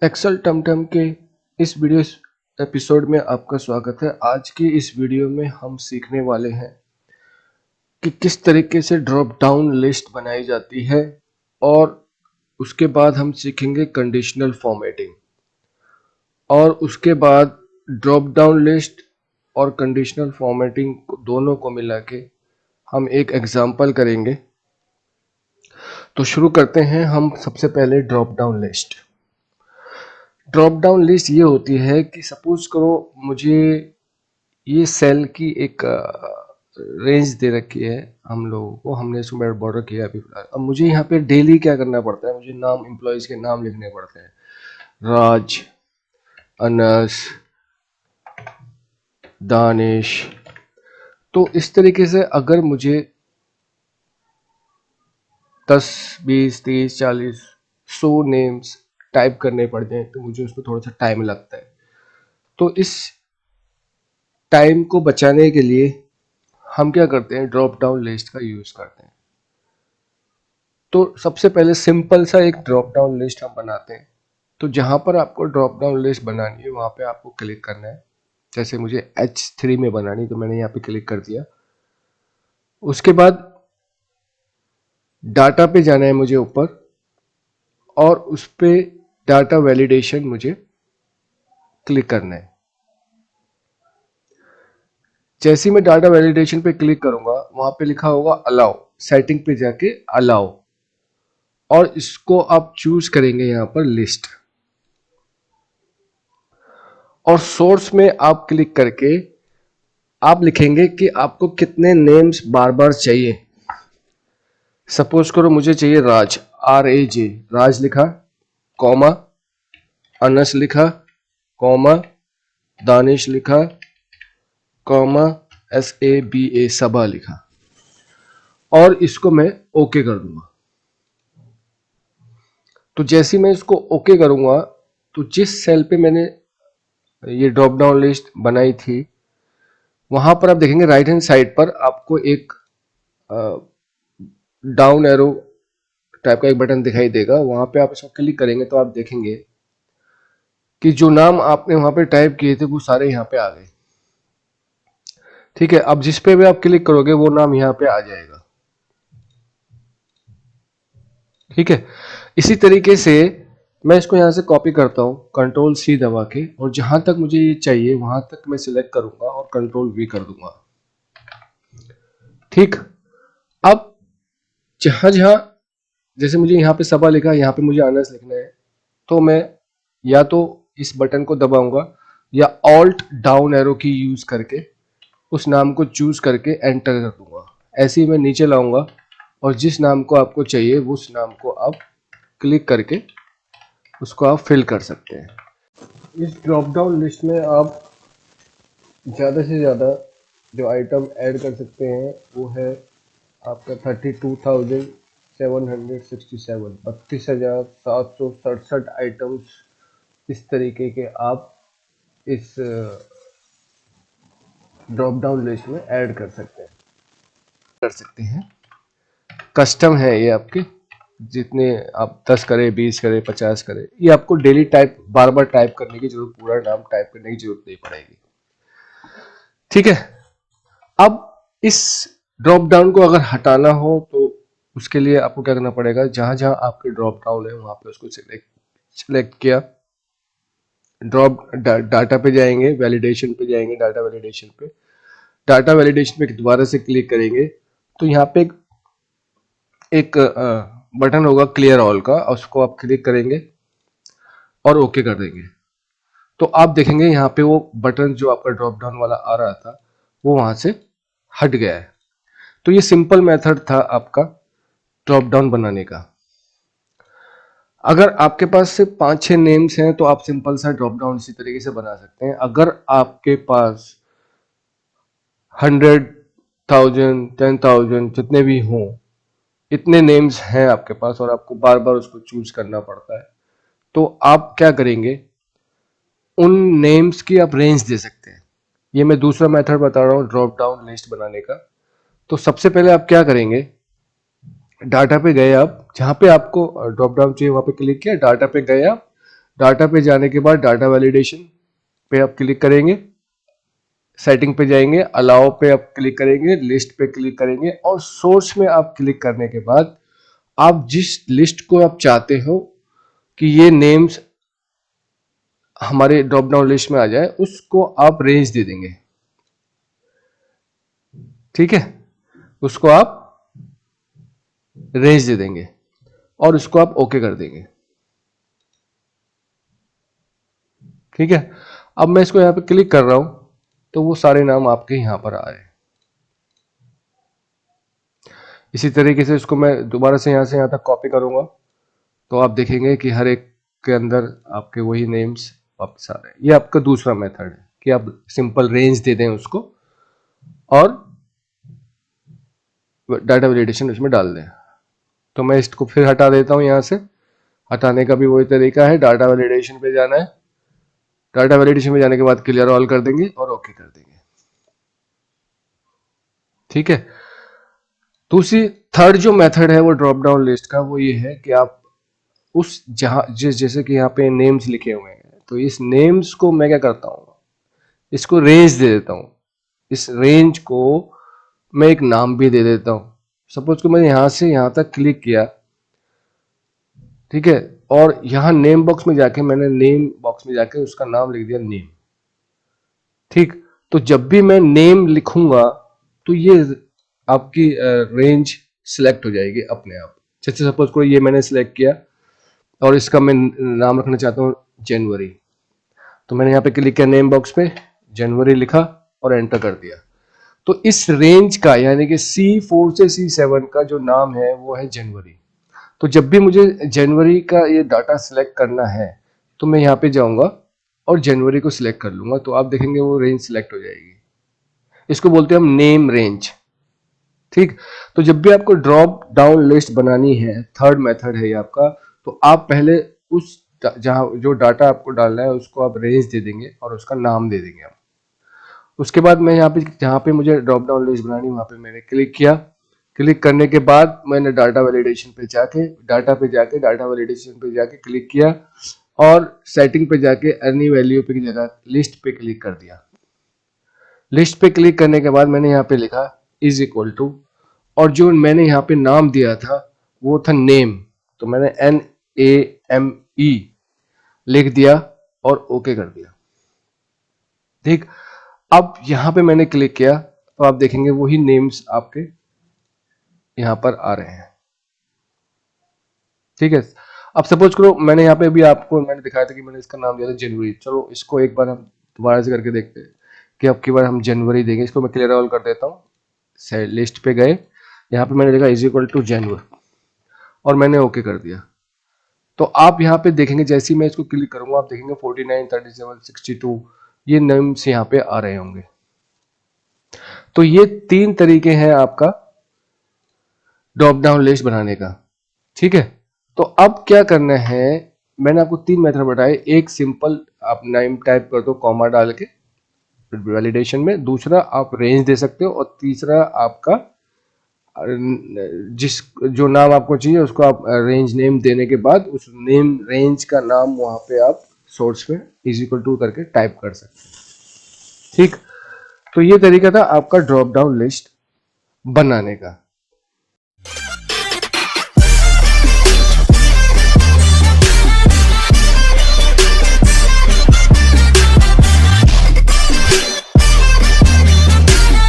Excel टमटम के इस वीडियो एपिसोड में आपका स्वागत है। आज की इस वीडियो में हम सीखने वाले हैं कि किस तरीके से ड्रॉप डाउन लिस्ट बनाई जाती है और उसके बाद हम सीखेंगे कंडीशनल फॉर्मेटिंग और उसके बाद ड्रॉप डाउन लिस्ट और कंडीशनल फॉर्मेटिंग दोनों को मिला के हम एक एग्जाम्पल करेंगे। तो शुरू करते हैं हम सबसे पहले drop down list. Drop down list ये होती है कि सपोज करो मुझे ये सेल की एक रेंज दे रखी है हम लोगों को, हमने इसको बॉर्डर किया अभी फिलहाल। अब मुझे यहाँ पे डेली क्या करना पड़ता है, मुझे नाम एम्प्लॉयज के नाम लिखने पड़ते हैं, राज, अनस, दानिश। तो इस तरीके से अगर मुझे 10, 20, 30, 40, 100 नेम्स टाइप करने पड़ जाए तो मुझे उसमें थोड़ा सा टाइम लगता है। तो इस टाइम को बचाने के लिए हम क्या करते हैं, ड्रॉप डाउन लिस्ट का यूज करते हैं। तो सबसे पहले सिंपल सा एक ड्रॉप डाउन लिस्ट हम बनाते हैं। तो जहां पर आपको ड्रॉप डाउन लिस्ट बनानी है वहां पे आपको क्लिक करना है। जैसे मुझे H3 में बनानी, तो मैंने यहाँ पे क्लिक कर दिया। उसके बाद डाटा पे जाना है मुझे ऊपर और उस पे डाटा वैलिडेशन मुझे क्लिक करना है। जैसे ही मैं डाटा वैलिडेशन पे क्लिक करूंगा वहां पे लिखा होगा अलाउ, सेटिंग पे जाके अलाउ, और इसको आप चूज करेंगे यहां पर लिस्ट, और सोर्स में आप क्लिक करके आप लिखेंगे कि आपको कितने नेम्स बार बार चाहिए। सपोज करो मुझे चाहिए राज, RAJ, राज लिखा, कॉमा, अनस लिखा, कॉमा, दानिश लिखा, कॉमा, SABA, सबा लिखा, और इसको मैं ओके कर दूंगा। तो जैसे मैं इसको ओके करूंगा तो जिस सेल पे मैंने ये ड्रॉप डाउन लिस्ट बनाई थी वहां पर आप देखेंगे राइट हैंड साइड पर आपको एक डाउन एरो टाइप का एक बटन दिखाई देगा। वहां पे आप इसको क्लिक करेंगे तो आप देखेंगे कि जो नाम आपने वहां पे टाइप किए थे वो सारे यहाँ पे आ गए। ठीक है, अब जिस पे भी आप क्लिक करोगे वो नाम यहाँ पे आ जाएगा। ठीक है, इसी तरीके से मैं इसको यहाँ से कॉपी करता हूँ Ctrl+C दबा के, और जहां तक मुझे ये चाहिए वहां तक मैं सिलेक्ट करूंगा और Ctrl+V कर दूंगा। ठीक, अब जहां जहां जैसे मुझे यहाँ पे सबा लिखा है, यहाँ पे मुझे अनस लिखना है, तो मैं या तो इस बटन को दबाऊंगा या ऑल्ट डाउन एरो की यूज करके उस नाम को चूज करके एंटर कर दूंगा। ऐसे ही मैं नीचे लाऊंगा और जिस नाम को आपको चाहिए उस नाम को आप क्लिक करके उसको आप फिल कर सकते हैं। इस ड्रॉप डाउन लिस्ट में आप ज़्यादा से ज़्यादा जो आइटम ऐड कर सकते हैं वो है आपका 32,767, 32,767 आइटम्स। इस तरीके के आप इस ड्रॉप डाउन लिस्ट में ऐड कर सकते हैं। कस्टम है ये आपके, जितने आप 10 करें, 20 करें, 50 करें, ये आपको डेली टाइप बार बार टाइप करने की जरूरत, पूरा नाम टाइप करने की जरूरत नहीं पड़ेगी। ठीक है, अब इस ड्रॉप डाउन को अगर हटाना हो तो उसके लिए आपको क्या करना पड़ेगा, जहां जहां आपके ड्रॉप डाउन है वहां पे उसको सिलेक्ट किया, डाटा पे जाएंगे, वैलिडेशन पे जाएंगे, डाटा वैलिडेशन पे दोबारा से क्लिक करेंगे तो यहाँ पे एक बटन होगा क्लियर ऑल का, उसको आप क्लिक करेंगे और ओके कर देंगे। तो आप देखेंगे यहाँ पे वो बटन जो आपका ड्रॉप डाउन वाला आ रहा था वो वहां से हट गया है। तो ये सिंपल मेथड था आपका ड्रॉप डाउन बनाने का। अगर आपके पास सिर्फ 5-6 नेम्स हैं तो आप सिंपल सा ड्रॉप डाउन इसी तरीके से बना सकते हैं। अगर आपके पास 100,000, 10,000 जितने भी हों, इतने नेम्स हैं आपके पास और आपको बार बार उसको चूज करना पड़ता है, तो आप क्या करेंगे, उन नेम्स की आप रेंज दे सकते हैं। ये मैं दूसरा मेथड बता रहा हूँ ड्रॉप डाउन लिस्ट बनाने का। तो सबसे पहले आप क्या करेंगे, डाटा पे गए, आप जहां पे आपको ड्रॉप डाउन चाहिए वहां पे क्लिक किया, डाटा पे गए आप, डाटा पे जाने के बाद डाटा वैलिडेशन पे आप क्लिक करेंगे, सेटिंग पे जाएंगे, अलाउ पे आप क्लिक करेंगे, लिस्ट पे क्लिक करेंगे और सोर्स में आप क्लिक करने के बाद आप जिस लिस्ट को आप चाहते हो कि ये नेम्स हमारे ड्रॉप डाउन लिस्ट में आ जाए, उसको आप रेंज दे देंगे। ठीक है, उसको आप रेंज दे देंगे और उसको आप ओके कर देंगे। ठीक है, अब मैं इसको यहां पे क्लिक कर रहा हूं तो वो सारे नाम आपके यहां पर आ रहे हैं। इसी तरीके से इसको मैं दोबारा से यहां तक कॉपी करूंगा तो आप देखेंगे कि हर एक के अंदर आपके वही नेम्स वापस आ रहे हैं। ये आपका दूसरा मेथड है कि आप सिंपल रेंज दे दें उसको और डाटा वैलिडेशन उसमें डाल दें। तो मैं इसको फिर हटा देता हूं, यहां से हटाने का भी वही तरीका है, डाटा वैलिडेशन पे जाना है, डाटा वैलिडेशन में जाने के बाद क्लियर ऑल कर देंगे और ओके कर देंगे। ठीक है, दूसरी थर्ड जो मेथड है वो ड्रॉप डाउन लिस्ट का, वो ये है कि आप उस जैसे कि यहाँ पे नेम्स लिखे हुए हैं तो इस नेम्स को मैं क्या करता हूँ, इसको रेंज दे देता हूँ। इस रेंज को मैं एक नाम भी दे देता हूँ। सपोज को मैंने यहां से यहां तक क्लिक किया, ठीक है, और यहां नेम बॉक्स में जाके मैंने नेम बॉक्स में जाके उसका नाम लिख दिया नेम। ठीक, तो जब भी मैं नेम लिखूंगा तो ये आपकी रेंज सिलेक्ट हो जाएगी अपने आप। जैसे सपोज को ये मैंने सिलेक्ट किया और इसका मैं नाम रखना चाहता हूँ जनवरी, तो मैंने यहाँ पे क्लिक किया नेम बॉक्स पे, जनवरी लिखा और एंटर कर दिया। तो इस रेंज का यानी कि C4 से C7 का जो नाम है वो है जनवरी। तो जब भी मुझे जनवरी का ये डाटा सिलेक्ट करना है तो मैं यहाँ पे जाऊंगा और जनवरी को सिलेक्ट कर लूंगा, तो आप देखेंगे वो रेंज सिलेक्ट हो जाएगी। इसको बोलते हैं हम नेम रेंज। ठीक, तो जब भी आपको ड्रॉप डाउन लिस्ट बनानी है, थर्ड मेथड है ये आपका, तो आप पहले उस जहां जो डाटा आपको डालना है उसको आप रेंज दे देंगे और उसका नाम दे देंगे आप। उसके बाद मैं यहाँ पे जहाँ पे मुझे ड्रॉप डाउन लिस्ट बनानी वहां पे मैंने क्लिक किया, क्लिक करने के बाद मैंने डाटा वैलिडेशन पे जाके डाटा वैलिडेशन पे जाके क्लिक किया और सेटिंग पे जाके एनी वैल्यू पे की जगह लिस्ट पे क्लिक कर दिया। लिस्ट पे क्लिक करने के बाद मैंने यहाँ पे लिखा इज इक्वल टू, और जो मैंने यहाँ पे नाम दिया था वो था नेम, तो मैंने NAME लिख दिया और ओके कर दिया। ठीक, अब यहाँ पे मैंने क्लिक किया तो आप देखेंगे वही नेम्स आपके यहाँ पर आ रहे हैं। ठीक है, अब सपोज करो मैंने यहाँ पे भी आपको मैंने दिखाया था कि मैंने इसका नाम दिया था जनवरी। चलो इसको एक बार हम दोबारा से करके देखते हैं कि अब की बार हम जनवरी देंगे। इसको मैं क्लियर ऑल कर देता हूँ, लिस्ट पे गए, यहाँ पे मैंने लिखा इज इक्वल टू जनवरी और मैंने ओके कर दिया। तो आप यहाँ पे देखेंगे जैसे ही मैं इसको क्लिक करूंगा आप देखेंगे 49, 37, 62 ये नेम्स यहाँ पे आ रहे होंगे। तो ये 3 तरीके हैं आपका ड्रॉप डाउन लिस्ट बनाने का। ठीक है, तो अब क्या करना है, मैंने आपको 3 मेथड बताए। एक सिंपल आप नेम टाइप कर दो कॉमा डाल के वैलिडेशन में, दूसरा आप रेंज दे सकते हो और तीसरा आपका जिस जो नाम आपको चाहिए उसको आप रेंज नेम देने के बाद उस नेम रेंज का नाम वहां पे आप सोर्स में इज इक्वल टू करके टाइप कर सकते हैं। ठीक, तो ये तरीका था आपका ड्रॉप डाउन लिस्ट बनाने का।